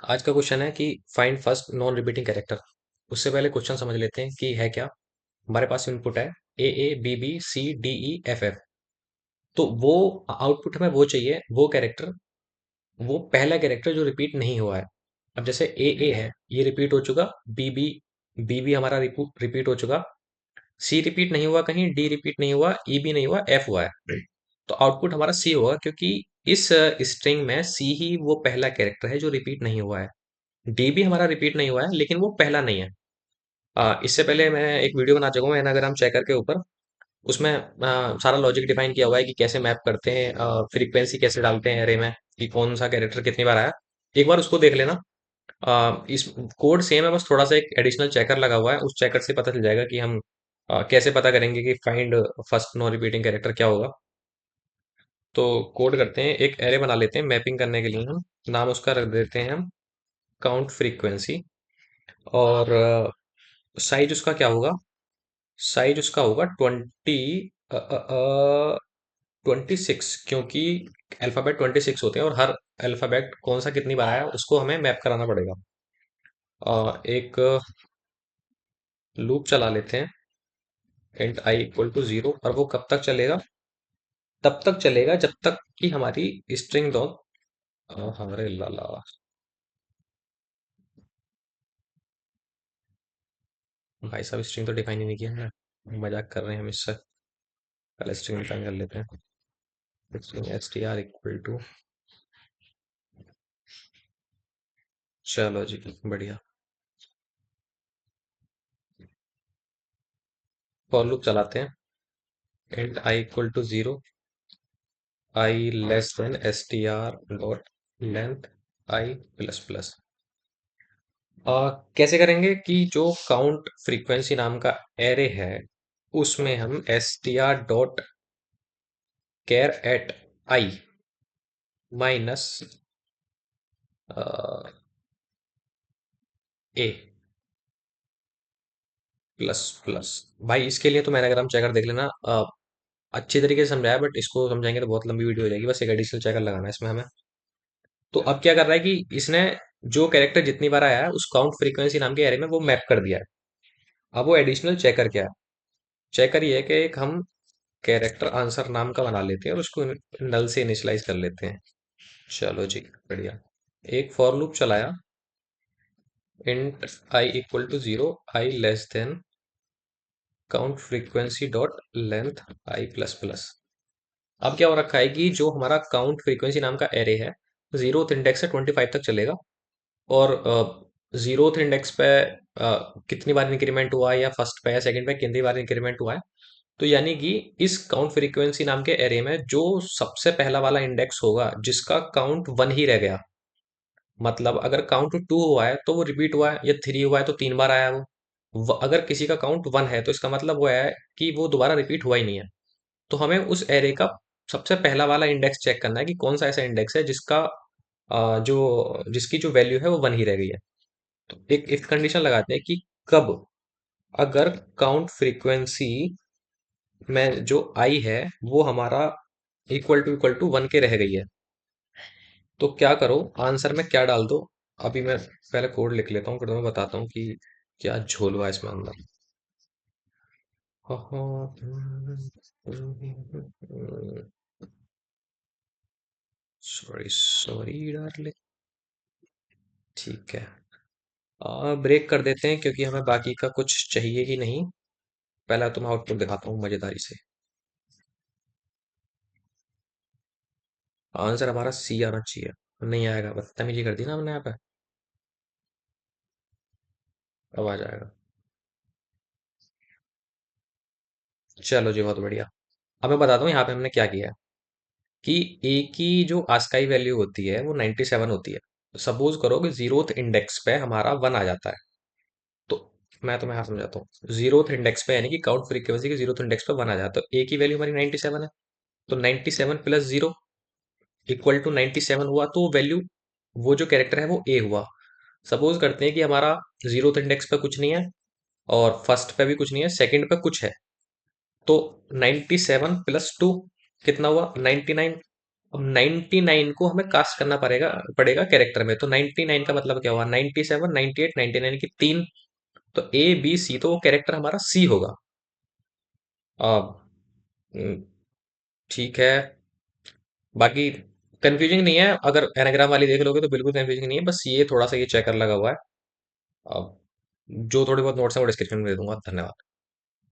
आज का क्वेश्चन है कि find first non repeating character. उससे पहले क्वेश्चन समझ लेते हैं कि है क्या। हमारे पास इनपुट है A A B B C D E F F। तो वो आउटपुट हमें वो चाहिए, वो कैरेक्टर, वो पहला कैरेक्टर जो रिपीट नहीं हुआ है। अब जैसे A है, ये रिपीट हो चुका। B B हमारा रिपीट हो चुका। C रिपीट नहीं हुआ, कहीं D रिपीट नहीं हुआ, E भी नहीं हुआ, F हुआ है। तो आउटपुट हमारा C होगा, क्योंकि इस स्ट्रिंग में C ही वो पहला कैरेक्टर है जो रिपीट नहीं हुआ है। डी भी हमारा रिपीट नहीं हुआ है, लेकिन वो पहला नहीं है। इससे पहले मैं एक वीडियो बना चुका हूँ एनाग्राम चेकर के ऊपर। उसमें सारा लॉजिक डिफाइन किया हुआ है कि कैसे मैप करते हैं, फ्रीक्वेंसी कैसे डालते हैं एरे में, कि कौन सा कैरेक्टर कितनी बार आया। एक बार उसको देख लेना। इस कोड सेम है, बस थोड़ा सा एक एडिशनल चेकर लगा हुआ है। उस चेकर से पता चल जाएगा कि हम कैसे पता करेंगे कि find first non repeating character क्या होगा। तो कोड करते हैं, एक एरे बना लेते हैं मैपिंग करने के लिए। हम नाम उसका रख देते हैं हम काउंट फ्रीक्वेंसी। और साइज उसका क्या होगा? साइज उसका होगा 26, क्योंकि अल्फाबेट 26 होते हैं और हर अल्फाबेट कौन सा कितनी बार आया उसको हमें मैप कराना पड़ेगा। एक लूप चला लेते हैं, इंट आई इक्वल टू 0। और वो कब तक चलेगा? तब तक चलेगा जब तक कि हमारी स्ट्रिंग दो। हमारे लाला, भाई साहब स्ट्रिंग तो डिफाइन ही नहीं किया है। मजाक कर रहे हैं हम इससे। पहले स्ट्रिंग डिफाइन कर लेते हैं। String s t r equal to, चलो जी, बढ़िया। फॉर लूप चलाते हैं, int i equal to 0, i less than s t r dot length i plus plus. कैसे करेंगे कि जो काउंट फ्रीक्वेंसी नाम का एरे है उसमें हम s t r dot char at i minus a plus plus. भाई इसके लिए तो मैंने, अगर हम चेकर देख लेना, अच्छी तरीके से समझाया, बट इसको समझाएंगे तो बहुत लंबी वीडियो हो जाएगी। बस एक एडिशनल चेकर लगाना है इसमें हमें। तो अब क्या कर रहा है कि इसने जो कैरेक्टर जितनी बार आया है उस काउंट फ्रीक्वेंसी नाम के एरे में वो मैप कर दिया है। अब वो एडिशनल चेकर क्या है? चेकर ये है कि एक हम कैरेक्टर आंसर नाम का बना लेते हैं और उसको नल से इनिशियलाइज कर लेते हैं। चलो जी, बढ़िया। एक फॉर लूप चलाया, int i equal to 0, i less than count frequency dot length i plus plus. अब क्या हो रखा है कि जो हमारा काउंट फ्रीक्वेंसी नाम का एरे है, 0th इंडेक्स से 25 तक चलेगा। और 0th इंडेक्स पे कितनी बार इंक्रीमेंट हुआ है, या फर्स्ट पे या सेकंड पे कितनी बार इंक्रीमेंट हुआ है। तो यानी कि इस काउंट फ्रीक्वेंसी नाम के एरे में जो सबसे पहला वाला इंडेक्स होगा जिसका काउंट 1 ही रह गया, मतलब अगर काउंट 2 हुआ है तो वो रिपीट हुआ है, या 3 हुआ है तो 3 बार आया वो। अगर किसी का काउंट 1 है तो इसका मतलब वो है कि वो दोबारा रिपीट हुआ ही नहीं है। तो हमें उस एरे का सबसे पहला वाला इंडेक्स चेक करना है कि कौन सा ऐसा इंडेक्स है जिसका जो जिसकी जो वैल्यू है वो 1 ही रह गई है। तो एक इफ कंडीशन लगाते हैं कि कब, अगर काउंट फ्रीक्वेंसी में जो आई है वो हमारा इक्वल टू 1 के रह गई है, तो क्या करो, आंसर में क्या डाल दो। अभी मैं पहले कोड लिख लेता हूँ, फिर मैं बताता हूँ कि क्या झोल हुआ है इसमें अंदर। Sorry sorry darling. ठीक है, ब्रेक कर देते हैं क्योंकि हमें बाकी का कुछ चाहिए ही नहीं। पहला तो मैं आउटपुट दिखाता हूँ मजेदारी से। आंसर हमारा सी आना चाहिए, नहीं आएगा, बदतमीजी कर दी ना हमने यहाँ पे। अब आ जाएगा। चलो जी, बहुत बढ़िया। अब मैं बताता हूँ यहाँ पे हमने क्या किया है कि ए की जो आस्काई वैल्यू होती है वो 97 होती है। सपोज करो कि 0th इंडेक्स पे हमारा 1 आ जाता है। तो मैं तुम्हें यहाँ समझाता हूँ। 0th इंडेक्स पे यानी कि काउंट फ्रीक्वेंसी के 0th इंडेक्स पे 1 आ जाता है, तो ए की वैल्यू हमारी 97 है। तो 97 प्लस 0 इक्वल टू 97 हुआ, तो वैल्यू, वो जो कैरेक्टर है वो ए हुआ। सपोज करते हैं कि हमारा 0th इंडेक्स पे कुछ नहीं है, और फर्स्ट पे भी कुछ नहीं है, सेकंड पे कुछ है। तो 97 प्लस 2 कितना हुआ? 99। अब 99 को हमें कास्ट करना पड़ेगा पड़ेगा कैरेक्टर में। तो 99 का मतलब क्या हुआ? 97, 98, 99 की तीन। तो ए बी सी, तो वो कैरेक्टर हमारा सी होगा। अब ठीक है। बाकी कंफ्यूजिंग नहीं है, अगर एनाग्राम वाली देख लोगे तो बिल्कुल कंफ्यूजिंग नहीं है, बस ये थोड़ा सा ये चेकर लगा हुआ है। अब जो थोड़े बहुत नोट्स हैं वो डिस्क्रिप्शन में दे दूंगा। धन्यवाद।